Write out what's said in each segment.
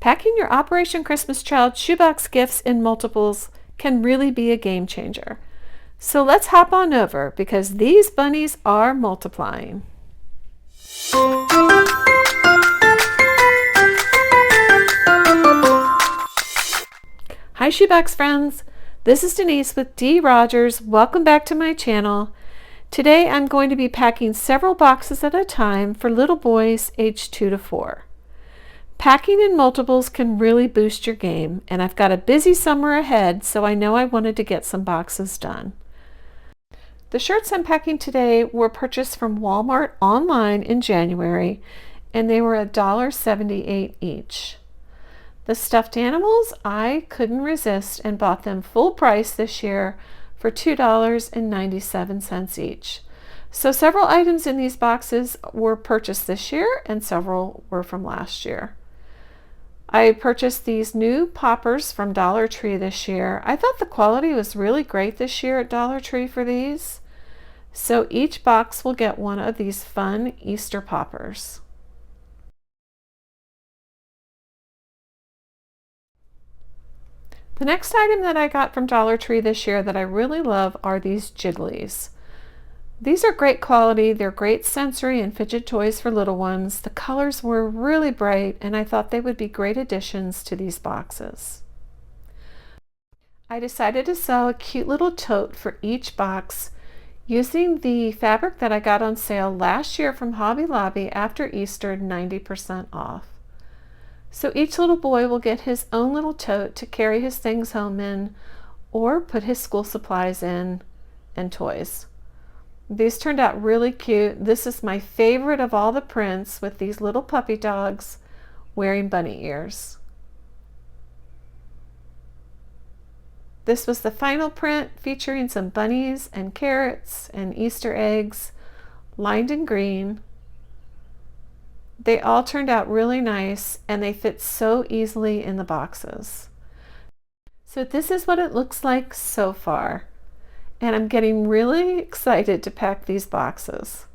Packing your Operation Christmas Child shoebox gifts in multiples can really be a game changer. So let's hop on over because these bunnies are multiplying. Hi shoebox friends, this is Denise with D. Rogers. Welcome back to my channel. Today I'm going to be packing several boxes at a time for little boys aged 2 to 4. Packing in multiples can really boost your game, and I've got a busy summer ahead, so I know I wanted to get some boxes done. The shirts I'm packing today were purchased from Walmart online in January, and they were $1.78 each. The stuffed animals, I couldn't resist and bought them full price this year for $2.97 each. So several items in these boxes were purchased this year and several were from last year. I purchased these new poppers from Dollar Tree this year. I thought the quality was really great this year at Dollar Tree for these. So each box will get one of these fun Easter poppers. The next item that I got from Dollar Tree this year that I really love are these Jigglies. These are great quality. They're great sensory and fidget toys for little ones. The colors were really bright and I thought they would be great additions to these boxes. I decided to sew a cute little tote for each box using the fabric that I got on sale last year from Hobby Lobby after Easter, 90% off. So each little boy will get his own little tote to carry his things home in or put his school supplies in and toys. These turned out really cute. This is my favorite of all the prints with these little puppy dogs wearing bunny ears. This was the final print featuring some bunnies and carrots and Easter eggs lined in green. They all turned out really nice and they fit so easily in the boxes. So this is what it looks like so far. And I'm getting really excited to pack these boxes.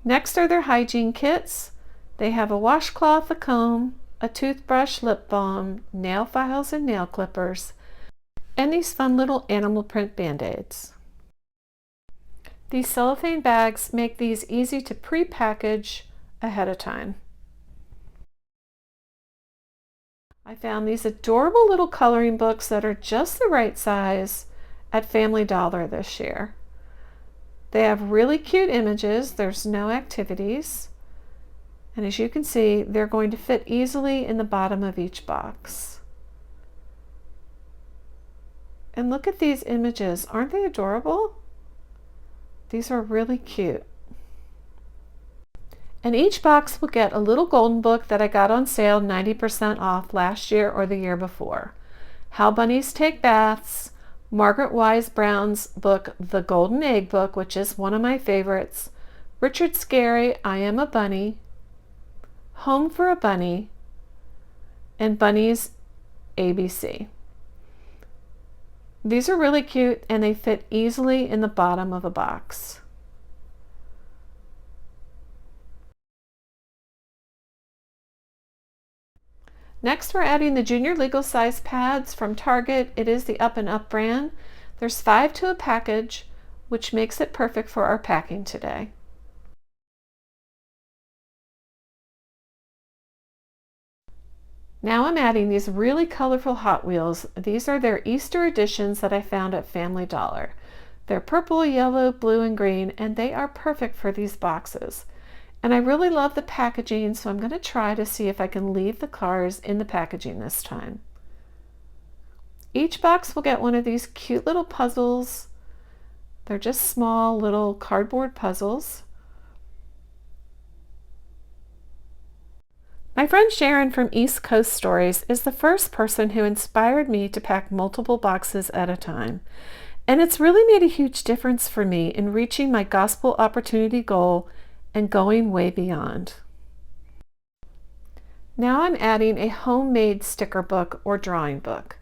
Next are their hygiene kits. They have a washcloth, a comb, a toothbrush, lip balm, nail files and nail clippers, and these fun little animal print band-aids. These cellophane bags make these easy to pre-package ahead of time. I found these adorable little coloring books that are just the right size at Family Dollar this year. They have really cute images. There's no activities. And as you can see, they're going to fit easily in the bottom of each box. And look at these images. Aren't they adorable? These are really cute. And each box will get a little golden book that I got on sale 90% off last year or the year before. How Bunnies Take Baths, Margaret Wise Brown's book, The Golden Egg Book, which is one of my favorites, Richard Scarry, I Am a Bunny, Home for a Bunny, and Bunnies ABC. These are really cute and they fit easily in the bottom of a box. Next, we're adding the junior legal size pads from Target. It is the Up and Up brand. There's 5 to a package, which makes it perfect for our packing today. Now I'm adding these really colorful Hot Wheels. These are their Easter editions that I found at Family Dollar. They're purple, yellow, blue, and green, and they are perfect for these boxes. And I really love the packaging, so I'm going to try to see if I can leave the cars in the packaging this time. Each box will get one of these cute little puzzles. They're just small little cardboard puzzles. My friend Sharon from East Coast Stories is the first person who inspired me to pack multiple boxes at a time. And it's really made a huge difference for me in reaching my gospel opportunity goal and going way beyond. Now I'm adding a homemade sticker book or drawing book.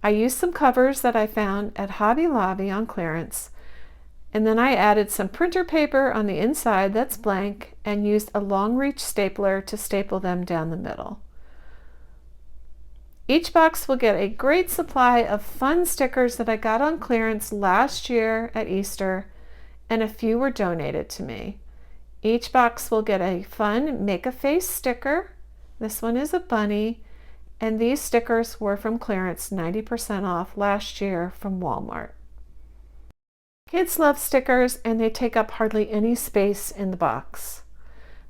I used some covers that I found at Hobby Lobby on clearance, and then I added some printer paper on the inside that's blank and used a long reach stapler to staple them down the middle. Each box will get a great supply of fun stickers that I got on clearance last year at Easter, and a few were donated to me. Each box will get a fun make-a-face sticker. This one is a bunny, and these stickers were from clearance, 90% off last year from Walmart. Kids love stickers, and they take up hardly any space in the box.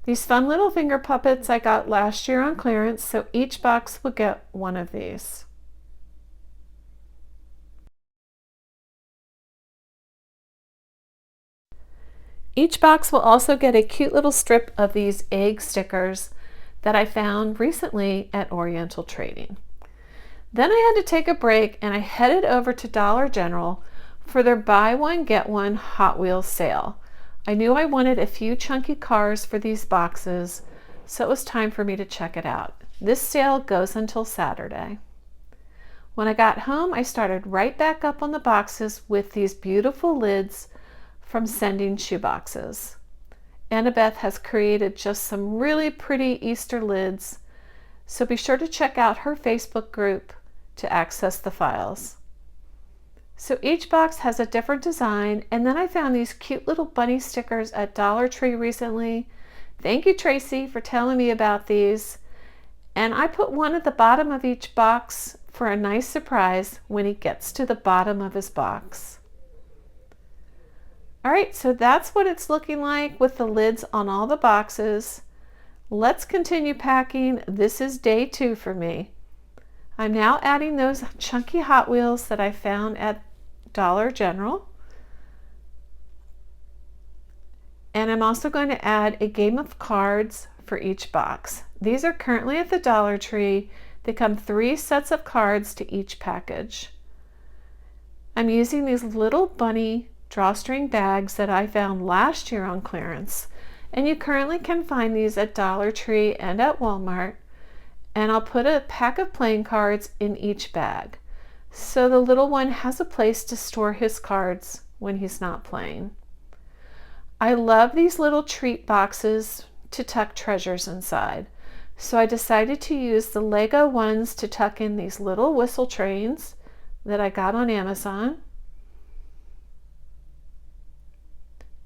These fun little finger puppets I got last year on clearance, so each box will get one of these. Each box will also get a cute little strip of these egg stickers that I found recently at Oriental Trading. Then I had to take a break and I headed over to Dollar General for their buy one get one Hot Wheels sale. I knew I wanted a few chunky cars for these boxes, so it was time for me to check it out. This sale goes until Saturday. When I got home, I started right back up on the boxes with these beautiful lids from Sending Shoeboxes. Annabeth has created just some really pretty Easter lids, so be sure to check out her Facebook group to access the files. So each box has a different design, and then I found these cute little bunny stickers at Dollar Tree recently. Thank you, Tracy, for telling me about these. And I put one at the bottom of each box for a nice surprise when he gets to the bottom of his box. All right, so that's what it's looking like with the lids on all the boxes. Let's continue packing. This is day 2 for me. I'm now adding those chunky Hot Wheels that I found at Dollar General. And I'm also going to add a game of cards for each box. These are currently at the Dollar Tree. They come 3 sets of cards to each package. I'm using these little bunny drawstring bags that I found last year on clearance, and you currently can find these at Dollar Tree and at Walmart. And I'll put a pack of playing cards in each bag, so the little one has a place to store his cards when he's not playing. I love these little treat boxes to tuck treasures inside, so I decided to use the Lego ones to tuck in these little whistle trains that I got on Amazon.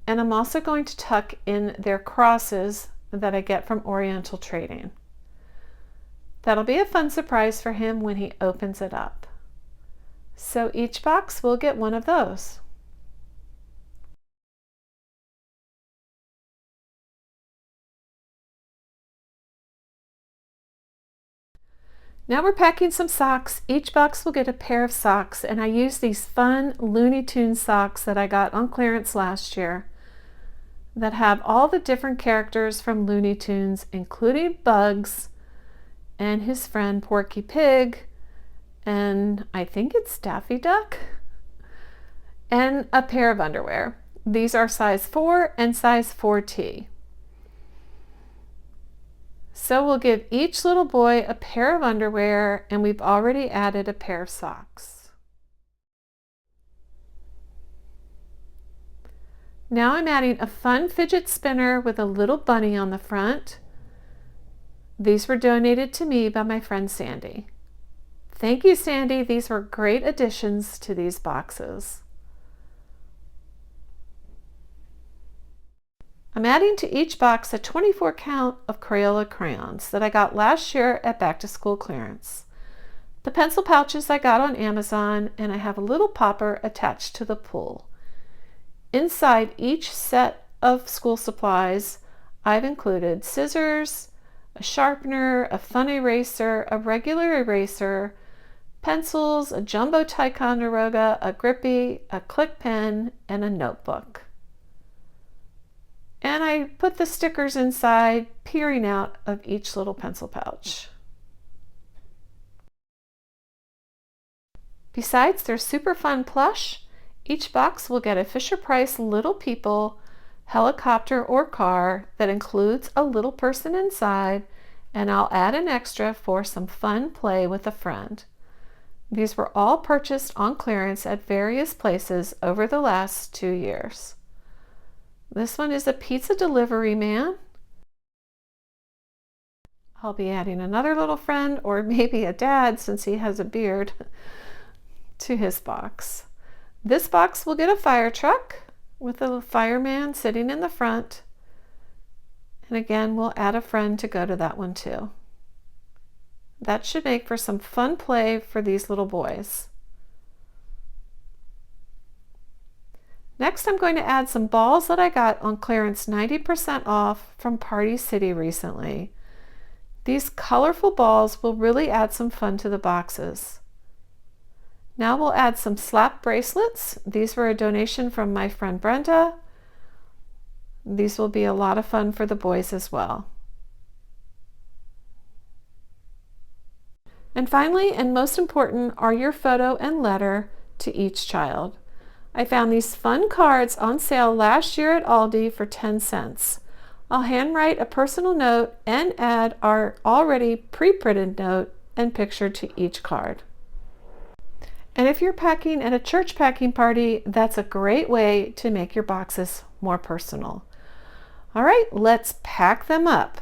And I'm also going to tuck in their crosses that I get from Oriental Trading. That'll be a fun surprise for him when he opens it up. So each box will get one of those. Now we're packing some socks. Each box will get a pair of socks, and I use these fun Looney Tunes socks that I got on clearance last year that have all the different characters from Looney Tunes, including Bugs and his friend Porky Pig, and I think it's Daffy Duck, and a pair of underwear. These are size 4 and size 4T. So we'll give each little boy a pair of underwear, and we've already added a pair of socks. Now I'm adding a fun fidget spinner with a little bunny on the front. These were donated to me by my friend Sandy. Thank you, Sandy. These were great additions to these boxes. I'm adding to each box a 24 count of Crayola crayons that I got last year at Back to School clearance. The pencil pouches I got on Amazon, and I have a little popper attached to the pull. Inside each set of school supplies, I've included scissors, a sharpener, a fun eraser, a regular eraser, pencils, a jumbo Ticonderoga, a grippy, a click pen, and a notebook. And I put the stickers inside, peering out of each little pencil pouch. Besides their super fun plush, each box will get a Fisher-Price Little People helicopter or car that includes a little person inside, and I'll add an extra for some fun play with a friend. These were all purchased on clearance at various places over the last 2 years. This one is a pizza delivery man, I'll be adding another little friend, or maybe a dad since he has a beard, to his box. This box will get a fire truck with a fireman sitting in the front. And again, we'll add a friend to go to that one too. That should make for some fun play for these little boys. Next, I'm going to add some balls that I got on clearance 90% off from Party City recently. These colorful balls will really add some fun to the boxes. Now we'll add some slap bracelets. These were a donation from my friend Brenda. These will be a lot of fun for the boys as well. And finally, and most important, are your photo and letter to each child. I found these fun cards on sale last year at Aldi for 10 cents. I'll handwrite a personal note and add our already pre-printed note and picture to each card. And if you're packing at a church packing party, that's a great way to make your boxes more personal. All right, let's pack them up.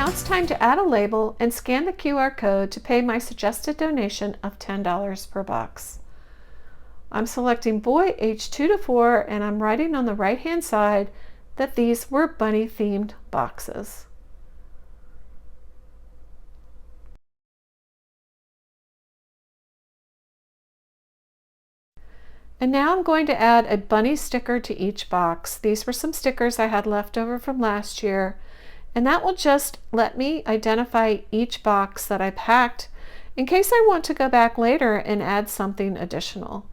Now it's time to add a label and scan the QR code to pay my suggested donation of $10 per box. I'm selecting boy age 2 to 4 and I'm writing on the right hand side that these were bunny themed boxes. And now I'm going to add a bunny sticker to each box. These were some stickers I had left over from last year, and that will just let me identify each box that I packed in case I want to go back later and add something additional.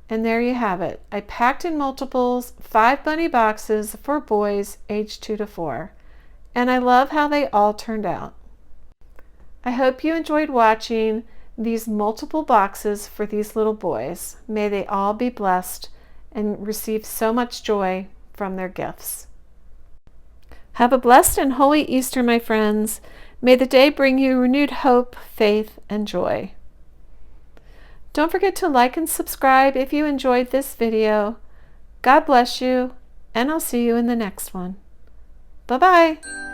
And there you have it. I packed in multiples 5 bunny boxes for boys aged 2 to 4. And I love how they all turned out. I hope you enjoyed watching these multiple boxes for these little boys. May they all be blessed and receive so much joy from their gifts. Have a blessed and holy Easter, my friends. May the day bring you renewed hope, faith, and joy. Don't forget to like and subscribe if you enjoyed this video. God bless you, and I'll see you in the next one. Bye-bye.